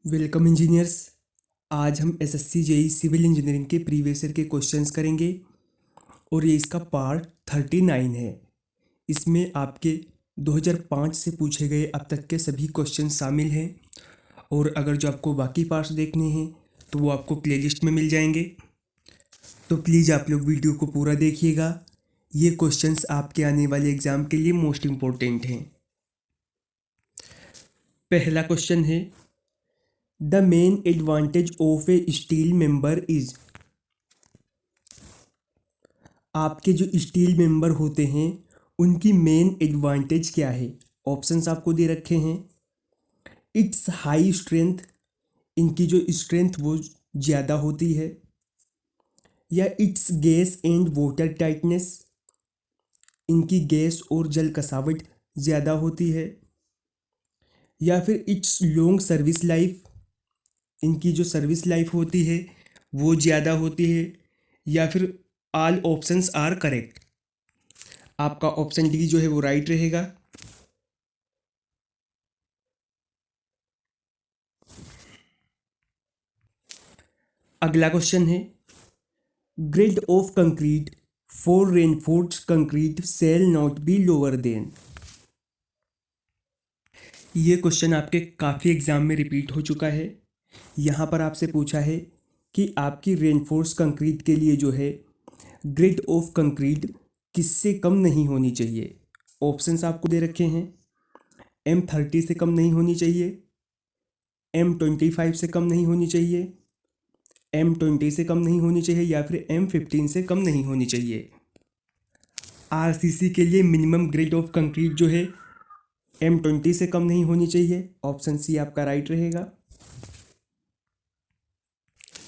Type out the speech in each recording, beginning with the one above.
Welcome engineers. आज हम SSC JE civil engineering के प्रीवियस ईयर के क्वेश्चंस करेंगे और ये इसका पार्ट 39 है। इसमें आपके 2005 से पूछे गए अब तक के सभी क्वेश्चन शामिल हैं और अगर जो आपको बाकी पार्ट्स देखने हैं तो वो आपको प्लेलिस्ट में मिल जाएंगे। तो प्लीज़ आप लोग वीडियो को पूरा देखिएगा। ये क्वेश्चंस आपके आने वाले एग्ज़ाम के लिए मोस्ट इम्पोर्टेंट हैं। पहला question is, the main advantage of A steel member is. आपके जो स्टील मेंबर होते हैं उनकी मेन एडवांटेज क्या है। ऑप्शंस आपको दे रखे हैं। इट्स हाई स्ट्रेंथ, इनकी जो स्ट्रेंथ वो ज़्यादा होती है, या it's gas and water tightness, इनकी गैस और जल कसावट ज़्यादा होती है, या फिर इट्स लॉन्ग सर्विस लाइफ, इनकी जो सर्विस लाइफ होती है वो ज़्यादा होती है, या फिर ऑल ऑप्शंस आर करेक्ट। आपका ऑप्शन डी जो है वो राइट रहेगा। अगला क्वेश्चन है, grade of concrete for reinforced concrete shall not be lower than. ये क्वेश्चन आपके काफ़ी एग्जाम में रिपीट हो चुका है। यहाँ पर आपसे पूछा है कि आपकी रेनफोर्स कंक्रीट के लिए जो है ग्रेड ऑफ कंक्रीट किससे कम नहीं होनी चाहिए। ऑप्शंस आपको दे रखे हैं। M30 से कम नहीं होनी चाहिए, M25 से कम नहीं होनी चाहिए, M20 से कम नहीं होनी चाहिए, या फिर M15 से कम नहीं होनी चाहिए। RCC के लिए मिनिमम ग्रेड ऑफ कंक्रीट जो है M20 से कम नहीं होनी चाहिए। ऑप्शन सी आपका राइट रहेगा।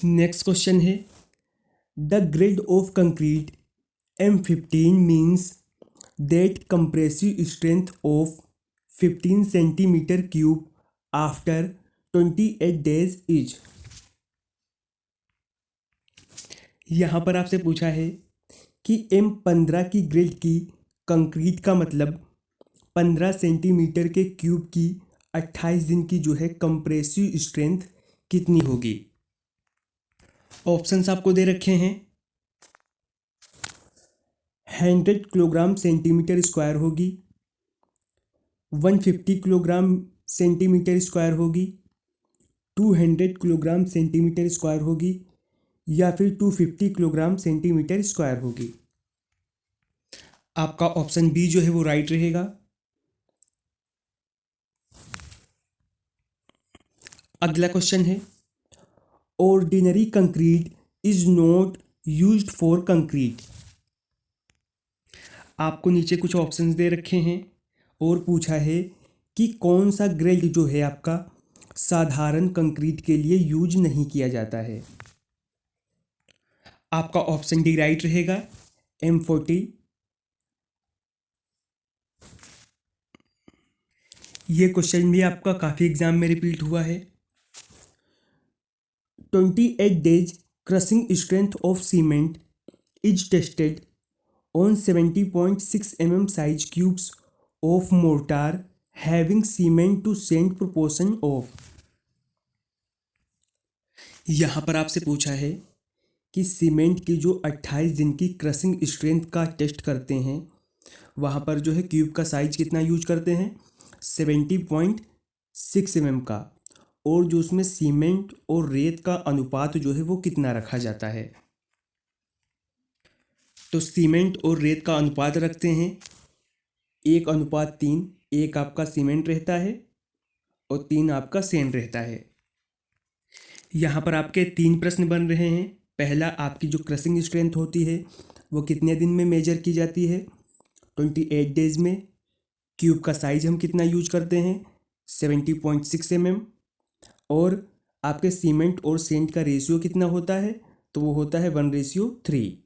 Next question is, the grade of concrete M15 means that compressive strength of 15 centimetre cube after 28 days is. यहाँ पर आपसे पूछा है कि M15 की ग्रेड की कंक्रीट का मतलब 15 सेंटीमीटर के क्यूब की 28 दिन की जो है कंप्रेसिव स्ट्रेंथ कितनी होगी। ऑप्शंस आपको दे रखे हैं। 100 किलोग्राम सेंटीमीटर स्क्वायर होगी, 150 किलोग्राम सेंटीमीटर स्क्वायर होगी, 200 किलोग्राम सेंटीमीटर स्क्वायर होगी, या फिर 250 किलोग्राम सेंटीमीटर स्क्वायर होगी। आपका ऑप्शन बी जो है वो राइट रहेगा। अगला क्वेश्चन है, ordinary concrete is not used for concrete. आपको नीचे कुछ ऑप्शंस दे रखे हैं और पूछा है कि कौन सा ग्रेड जो है आपका साधारण कंक्रीट के लिए यूज नहीं किया जाता है। आपका ऑप्शन डी राइट रहेगा, M40। ये क्वेश्चन भी आपका काफ़ी एग्जाम में रिपीट हुआ है। 28 days crushing strength of cement is tested on 70.6 mm size cubes of mortar having cement to sand proportion of। यहाँ पर आपसे पूछा है कि सीमेंट की जो 28 दिन की क्रशिंग स्ट्रेंथ का टेस्ट करते हैं वहाँ पर जो है क्यूब का साइज कितना यूज करते हैं, 70.6 mm का, और जो उसमें सीमेंट और रेत का अनुपात जो है वो कितना रखा जाता है। तो सीमेंट और रेत का अनुपात रखते हैं 1:3। एक आपका सीमेंट रहता है और 3 आपका सैंड रहता है। यहाँ पर आपके 3 प्रश्न बन रहे हैं। पहला, आपकी जो क्रशिंग स्ट्रेंथ होती है वो कितने दिन में मेजर की जाती है, 28 डेज में। क्यूब का साइज हम कितना यूज करते हैं, 70.6 mm, और आपके सीमेंट और सेंट का रेशियो कितना होता है, तो वो होता है 1:3।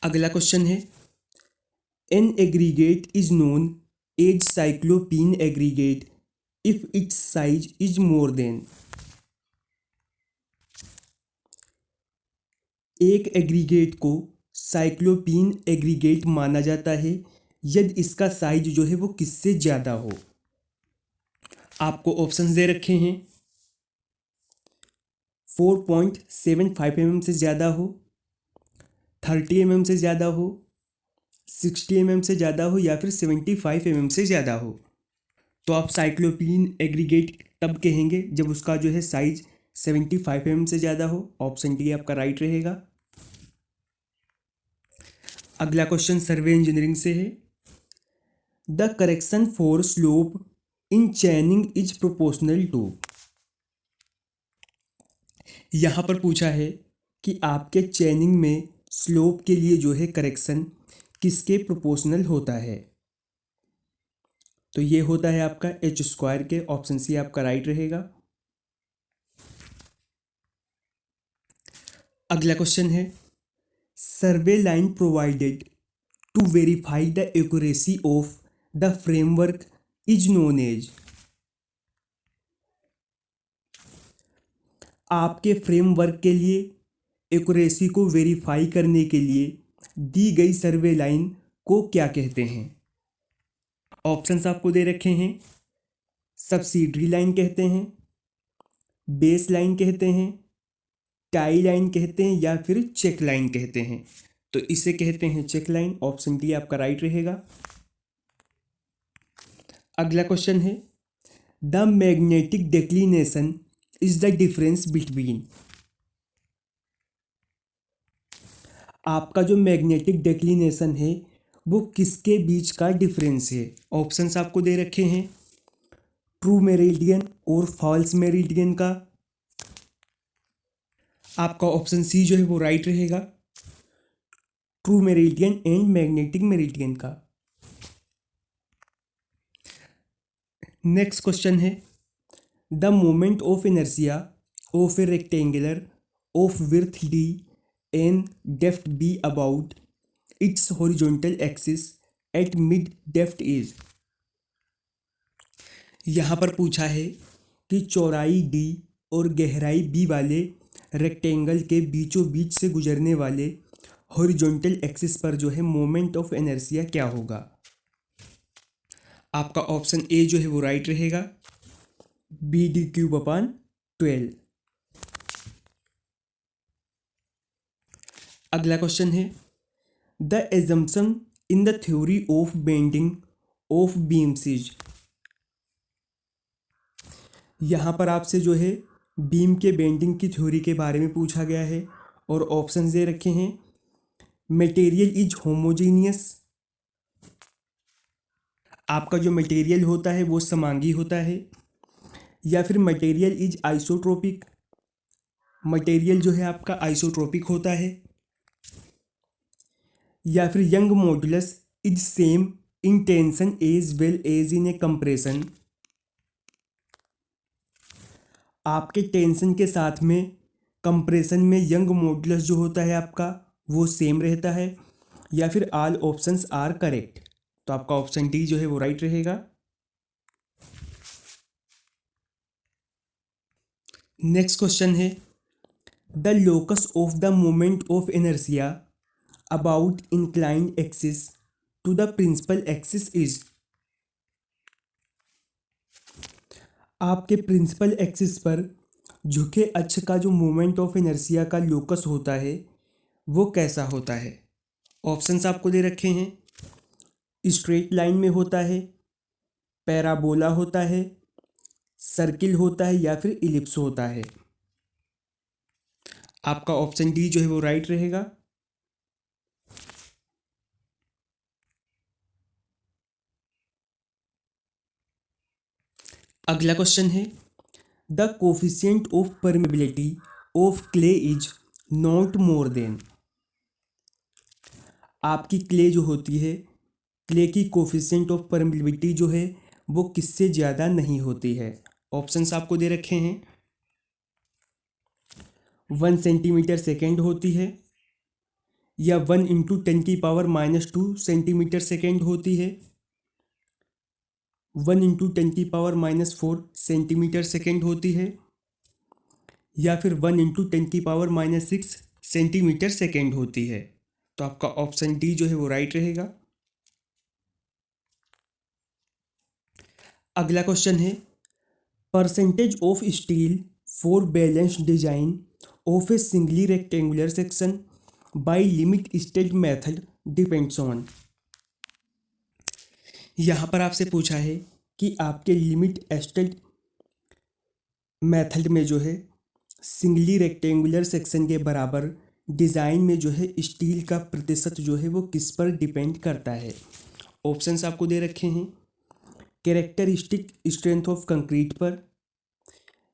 अगला क्वेश्चन है, an aggregate is known as cyclopean aggregate if it's size is more than. एक एग्रीगेट को साइक्लोपीन एग्रीगेट माना जाता है यदि इसका साइज जो है वो किससे ज़्यादा हो। आपको ऑप्शंस दे रखे हैं 4.75 mm से ज़्यादा हो, 30 mm से ज़्यादा हो, 60 mm से ज़्यादा हो या फिर 75 mm से ज़्यादा हो। तो आप साइक्लोपीन एग्रीगेट तब कहेंगे जब उसका जो है साइज 75 mm से ज़्यादा हो। ऑप्शन डी आपका राइट रहेगा। अगला क्वेश्चन सर्वे इंजीनियरिंग से है। The correction for slope in chaining is proportional to. यहाँ पर पूछा है कि आपके चैनिंग में स्लोप के लिए जो है करेक्शन किसके प्रोपोर्शनल होता है। तो ये होता है आपका एच स्क्वायर के। ऑप्शन सी आपका राइट रहेगा। अगला क्वेश्चन है survey line provided to verify the accuracy of the framework is known as. आपके फ्रेमवर्क के लिए एक्यूरेसी को वेरीफाई करने के लिए दी गई सर्वे लाइन को क्या कहते हैं। ऑप्शंस आपको दे रखे हैं। सब्सिडरी लाइन कहते हैं, बेस लाइन कहते हैं, टाई लाइन कहते हैं या फिर चेक लाइन कहते हैं। तो इसे कहते हैं चेक लाइन। ऑप्शन डी आपका राइट रहेगा। अगला question is the magnetic declination is the difference between. आपका जो मैग्नेटिक डिक्लिनेशन है वो किसके बीच का डिफरेंस है। ऑप्शंस आपको दे रखे हैं ट्रू मेरिडियन और फॉल्स मेरिडियन का। आपका ऑप्शन सी जो है वो राइट रहेगा, true meridian and magnetic meridian का। Next question is the moment of inertia of A rectangular of width D and depth be about it's horizontal axis at mid depth is. यहाँ पर पूछा है कि चौड़ाई डी और गहराई बी वाले रेक्टेंगल के बीचों बीच से गुजरने वाले हॉरिजॉन्टल एक्सिस पर जो है मोमेंट ऑफ इनर्शिया क्या होगा। आपका ऑप्शन ए जो है वो राइट रहेगा, बी डी क्यूब अपॉन 12। अगला question is the assumption in the theory of bending of beams is. यहाँ पर आपसे जो है बीम के बेंडिंग की थ्योरी के बारे में पूछा गया है और ऑप्शन दे रखे हैं मटेरियल इज होमोजीनियस। आपका जो मटेरियल होता है वो समांगी होता है, या फिर मटेरियल इज आइसोट्रोपिक। मटेरियल जो है आपका आइसोट्रोपिक होता है, या फिर Young modulus is same in tension as well as in a compression. आपके टेंशन के साथ में कंप्रेशन में यंग मॉडुलस जो होता है आपका वो सेम रहता है, या फिर ऑल ऑप्शंस आर करेक्ट। तो आपका ऑप्शन डी जो है वो राइट रहेगा। Next question is the locus of the moment of inertia about inclined axis to the principal axis is. आपके प्रिंसिपल एक्सिस पर झुके अक्ष का जो मोमेंट ऑफ इनर्शिया का लोकस होता है वो कैसा होता है। ऑप्शंस आपको दे रखे हैं स्ट्रेट लाइन में होता है, पैराबोला होता है, सर्किल होता है या फिर इलिप्स होता है। आपका ऑप्शन डी जो है वो राइट रहेगा। अगला question is the coefficient of permeability of clay is not more than. आपकी क्ले जो होती है, क्ले की कोफिशिएंट ऑफ परमेबिलिटी जो है वो किससे ज़्यादा नहीं होती है। ऑप्शंस आपको दे रखे हैं 1 सेंटीमीटर सेकेंड होती है, या 1 × 10⁻² सेंटीमीटर सेकेंड होती है, 1 × 10⁻⁴ सेंटीमीटर सेकेंड होती है, या फिर 1 × 10⁻�6 सेंटीमीटर सेकेंड होती है। तो आपका ऑप्शन डी जो है वो राइट रहेगा। अगला क्वेश्चन है percentage of steel for balanced design of A singly rectangular section by limit state method depends on. यहाँ पर आपसे पूछा है कि आपके लिमिट स्टेट मेथड में जो है सिंगली रेक्टेंगुलर सेक्शन के बराबर डिज़ाइन में जो है स्टील का प्रतिशत जो है वो किस पर डिपेंड करता है। ऑप्शंस आपको दे रखे हैं, कैरेक्टरिस्टिक स्ट्रेंथ ऑफ कंक्रीट पर,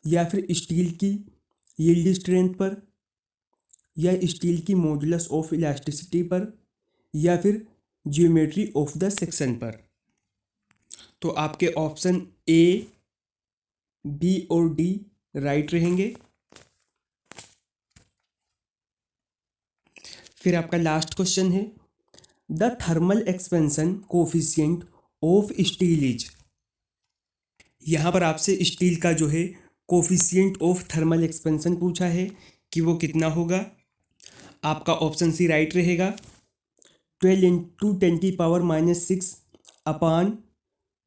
या फिर स्टील की यील्ड स्ट्रेंथ पर, या स्टील की मॉडुलस ऑफ इलास्टिसिटी पर, या फिर ज्योमेट्री ऑफ द सेक्शन पर। तो आपके ऑप्शन ए, बी और डी राइट रहेंगे। फिर आपका last question is, the thermal expansion coefficient of steel is. यहाँ पर आपसे स्टील का जो है कोफिशिएंट ऑफ थर्मल एक्सपेंशन पूछा है कि वो कितना होगा। आपका ऑप्शन सी राइट रहेगा, 12 into 10⁻⁻6 upon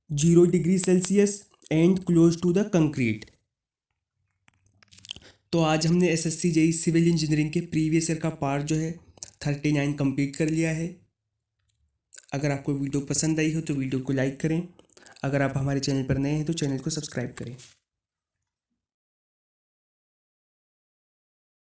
0 degree Celsius and close to the concrete. तो आज हमने एसएससी जेईई सिविल इंजीनियरिंग के प्रीवियस ईयर का पार्ट जो है 39 कंप्लीट कर लिया है। अगर आपको वीडियो पसंद आई हो तो वीडियो को लाइक करें। अगर आप हमारे चैनल पर नए हैं तो चैनल को सब्सक्राइब करें।